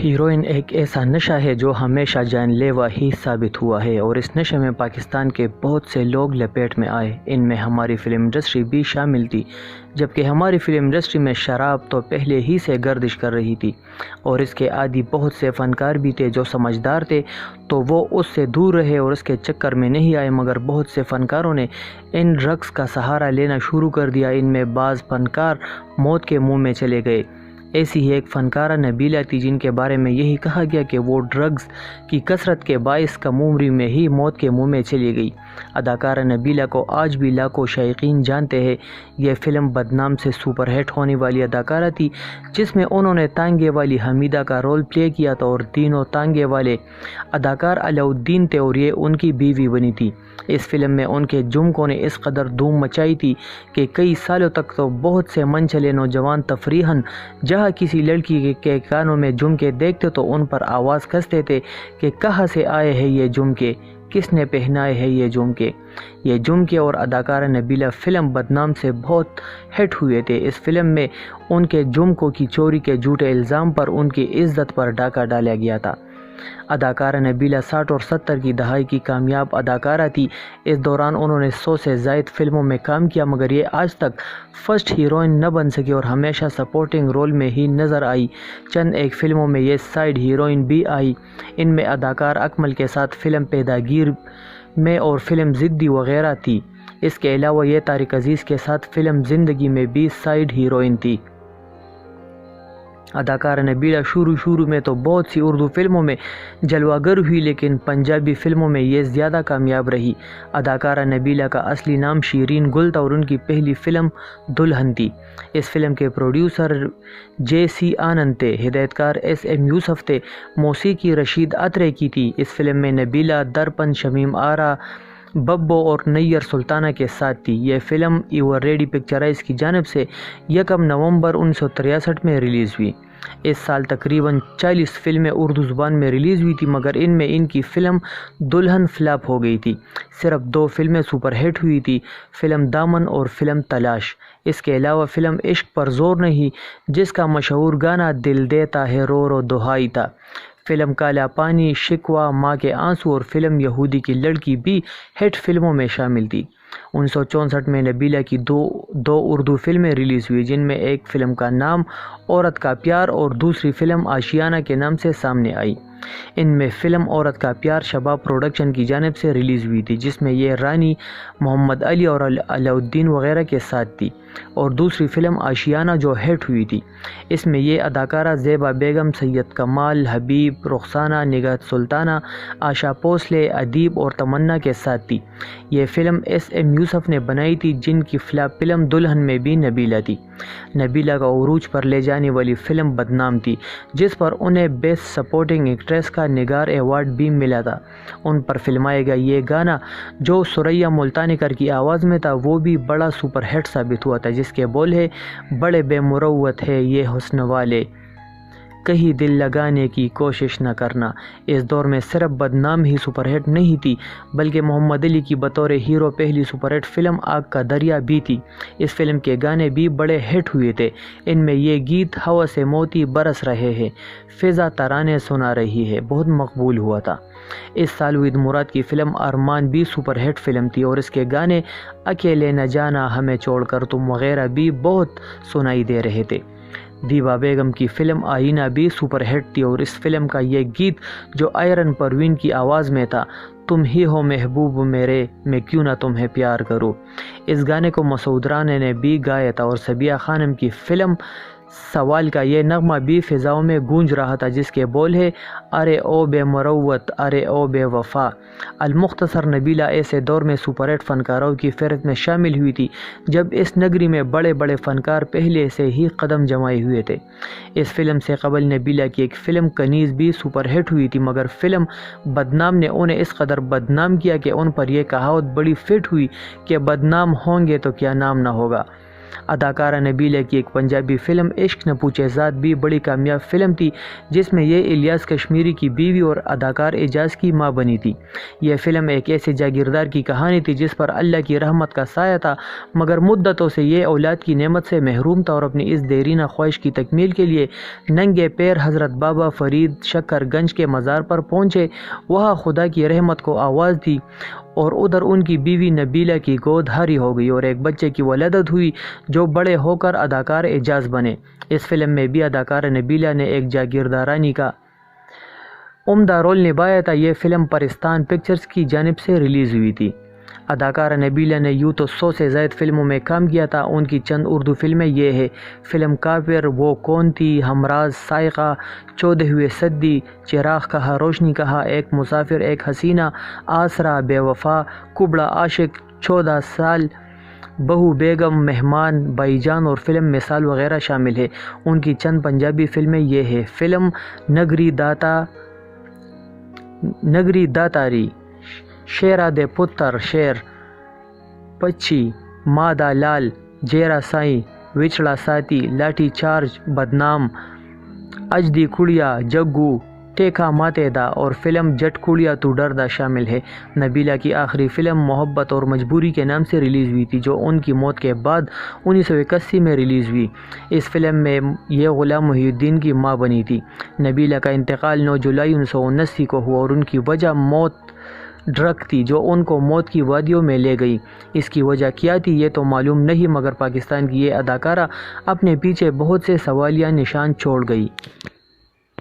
Heroine ایک ایسا نشہ ہے جو ہمیشہ جان لیوا ہی ثابت ہوا ہے اور اس نشے میں پاکستان کے بہت سے لوگ لپیٹ میں آئے۔ ان میں ہماری فلم انڈسٹری بھی شامل تھی، جبکہ ہماری فلم انڈسٹری میں شراب تو پہلے ہی سے گردش کر رہی تھی اور اس کے عادی بہت سے فنکار بھی تھے جو سمجھدار تھے تو وہ اس سے دور رہے اور اس کے چکر میں نہیں آئے، مگر بہت سے فنکاروں نے ان ڈرگز کا سہارا لینا شروع کر دیا۔ ان میں بعض فنکار موت کے منہ میں چلے گئے۔ ایسی ہی ایک فنکارہ نبیلہ تھی جن کے بارے میں یہی کہا گیا کہ وہ ڈرگز کی کثرت کے باعث کم عمری میں ہی موت کے منہ میں چلی گئی۔ اداکارہ نبیلہ کو آج بھی لاکھوں شائقین جانتے ہیں۔ یہ فلم بدنام سے سپر ہٹ ہونے والی اداکارہ تھی جس میں انہوں نے تانگے والی حمیدہ کا رول پلے کیا تھا اور تینوں تانگے والے اداکار علاؤالدین تھے اور یہ ان کی بیوی بنی تھی۔ اس فلم میں ان کے جھمکوں نے اس قدر دھوم مچائی تھی کہ کئی سالوں تک تو بہت سے من چلے نوجوان تفریحاً جہاں کسی لڑکی کے کانوں میں جھمکے دیکھتے تو ان پر آواز کستے تھے کہ کہاں سے آئے ہیں یہ جھمکے، کس نے پہنائے ہیں یہ جھمکے۔ یہ جھمکے اور اداکارہ نبیلہ فلم بدنام سے بہت ہٹ ہوئے تھے۔ اس فلم میں ان کے جھمکوں کی چوری کے جھوٹے الزام پر ان کی عزت پر ڈاکہ ڈالا گیا تھا۔ اداکارہ نبیلہ 60 اور 70 کی دہائی کی کامیاب اداکارہ تھی۔ اس دوران انہوں نے 100 سے زائد فلموں میں کام کیا، مگر یہ آج تک فرسٹ ہیروئن نہ بن سکی اور ہمیشہ سپورٹنگ رول میں ہی نظر آئی۔ چند ایک فلموں میں یہ سائیڈ ہیروئن بھی آئی۔ ان میں اداکار اکمل کے ساتھ فلم پیداگیر میں اور فلم ضدی وغیرہ تھی۔ اس کے علاوہ یہ طارق عزیز کے ساتھ فلم زندگی میں بھی سائیڈ ہیروئن تھی۔ اداکارہ نبیلہ شروع میں تو بہت سی اردو فلموں میں جلوہ گر ہوئی لیکن پنجابی فلموں میں یہ زیادہ کامیاب رہی۔ اداکارہ نبیلہ کا اصلی نام شیرین گل تھا اور ان کی پہلی فلم دلہن تھی۔ اس فلم کے پروڈیوسر JC آنند تھے، ہدایت کار SM یوسف تھے، موسیقی رشید اترے کی تھی۔ اس فلم میں نبیلہ درپن، شمیم آرا، ببو اور نیّر سلطانہ کے ساتھ تھی۔ یہ فلم ایور ریڈی پکچرائز کی جانب سے 1 نومبر 1963 میں ریلیز ہوئی۔ اس سال تقریباً 40 فلمیں اردو زبان میں ریلیز ہوئی تھی، مگر ان میں ان کی فلم دلہن فلاپ ہو گئی تھی۔ صرف 2 فلمیں سپر ہٹ ہوئی تھی، فلم دامن اور فلم تلاش۔ اس کے علاوہ فلم عشق پر زور نہیں جس کا مشہور گانا دل دیتا ہے رو رو دہائی تھا، فلم کالا پانی، شکوہ، ماں کے آنسو اور فلم یہودی کی لڑکی بھی ہٹ فلموں میں شامل تھی۔ 1964 میں نبیلہ کی دو اردو فلمیں ریلیز ہوئی جن میں ایک فلم کا نام عورت کا پیار اور دوسری فلم آشیانہ کے نام سے سامنے آئی۔ ان میں فلم عورت کا پیار شباب پروڈکشن کی جانب سے ریلیز ہوئی تھی جس میں یہ رانی، محمد علی اور علاؤالدین وغیرہ کے ساتھ تھی، اور دوسری فلم آشیانہ جو ہٹ ہوئی تھی۔ اس میں یہ اداکارہ زیبا بیگم، سید کمال، حبیب، رخسانہ، نگہت سلطانہ، آشا بھوسلے، ادیب اور تمنا کے ساتھ تھی۔ یہ فلم SM یوسف نے بنائی تھی جن کی فلاپ فلم دلہن میں بھی نبیلہ تھی۔ نبیلہ کا عروج پر لے جانے والی فلم بدنام تھی جس پر انہیں بیسٹ سپورٹنگ ایکٹریس کا نگار ایوارڈ بھی ملا تھا۔ ان پر فلمایا گیا یہ گانا جو ثریا ملتانیکر کی آواز میں تھا وہ بھی بڑا سپر ہٹ ثابت ہوا تھا، جس کے بول ہے بڑے بے مروت ہے یہ حسن والے، کہیں دل لگانے کی کوشش نہ کرنا۔ اس دور میں صرف بدنام ہی سپر ہٹ نہیں تھی بلکہ محمد علی کی بطور ہیرو پہلی سپر ہٹ فلم آگ کا دریا بھی تھی۔ اس فلم کے گانے بھی بڑے ہٹ ہوئے تھے۔ ان میں یہ گیت ہوا سے موتی برس رہے ہیں، فضا ترانے سنا رہی ہے بہت مقبول ہوا تھا۔ اس سال وحید مراد کی فلم ارمان بھی سپر ہٹ فلم تھی اور اس کے گانے اکیلے نہ جانا، ہمیں چھوڑ کر تم وغیرہ بھی بہت سنائی دے رہے تھے۔ دیبا بیگم کی فلم آئینہ بھی سپر ہٹ تھی اور اس فلم کا یہ گیت جو آئرن پروین کی آواز میں تھا، تم ہی ہو محبوب میرے میں کیوں نہ تمہیں پیار کروں، اس گانے کو مسعود رانا نے بھی گایا تھا، اور صبیہ خانم کی فلم سوال کا یہ نغمہ بھی فضاؤں میں گونج رہا تھا جس کے بول ہے ارے او بے مروت ارے او بے وفا۔ المختصر نبیلہ ایسے دور میں سپر ہٹ فنکاروں کی فہرست میں شامل ہوئی تھی جب اس نگری میں بڑے بڑے فنکار پہلے سے ہی قدم جمائے ہوئے تھے۔ اس فلم سے قبل نبیلہ کی ایک فلم کنیز بھی سپر ہٹ ہوئی تھی، مگر فلم بدنام نے انہیں اس قدر بدنام کیا کہ ان پر یہ کہاوت بڑی فٹ ہوئی کہ بدنام ہوں گے تو کیا نام نہ ہوگا۔ اداکارہ نبیلہ کی ایک پنجابی فلم عشق نہ پوچھے ذات بھی بڑی کامیاب فلم تھی، جس میں یہ الیاس کشمیری کی بیوی اور اداکار اعجاز کی ماں بنی تھی۔ یہ فلم ایک ایسے جاگیردار کی کہانی تھی جس پر اللہ کی رحمت کا سایہ تھا، مگر مدتوں سے یہ اولاد کی نعمت سے محروم تھا اور اپنی اس دیرینہ خواہش کی تکمیل کے لیے ننگے پیر حضرت بابا فرید شکر گنج کے مزار پر پہنچے، وہاں خدا کی رحمت کو آواز دی اور ادھر ان کی بیوی نبیلہ کی گود ہاری ہو گئی اور ایک بچے کی ولادت ہوئی جو بڑے ہو کر اداکار اعجاز بنے۔ اس فلم میں بھی اداکارہ نبیلہ نے ایک جاگیردارانی کا عمدہ رول نبھایا تھا۔ یہ فلم پرستان پکچرز کی جانب سے ریلیز ہوئی تھی۔ اداکارہ نبیلہ نے یوں تو 100 سے زائد فلموں میں کام کیا تھا۔ ان کی چند اردو فلمیں یہ ہیں: فلم کافر، وہ کون تھی، ہمراز، سائقہ، 14ویں صدی، چراغ کہا، روشنی کہا، ایک مسافر، ایک حسینہ، آسرا، بے وفا، کبڑا عاشق، 14 سال، بہو بیگم، مہمان، بھائی جان اور فلم مثال وغیرہ شامل ہیں۔ ان کی چند پنجابی فلمیں یہ ہیں: فلم نگری داتاری، شیرا دے پتر، شیر، پچھی، مادہ لال، جیرا سائیں، وچھڑا ساتھی، لاٹھی چارج، بدنام، اجدی کڑیا، جگو، ٹیکا ماتے دا اور فلم جٹ کڑیا تو ڈردا شامل ہے۔ نبیلہ کی آخری فلم محبت اور مجبوری کے نام سے ریلیز ہوئی تھی، جو ان کی موت کے بعد 1981 میں ریلیز ہوئی۔ اس فلم میں یہ غلام محی الدین کی ماں بنی تھی۔ نبیلہ کا انتقال 9 جولائی 1979 کو ہوا اور ان کی وجہ موت ڈرگ تھی جو ان کو موت کی وادیوں میں لے گئی۔ اس کی وجہ کیا تھی یہ تو معلوم نہیں، مگر پاکستان کی یہ اداکارہ اپنے پیچھے بہت سے سوالیہ نشان چھوڑ گئی۔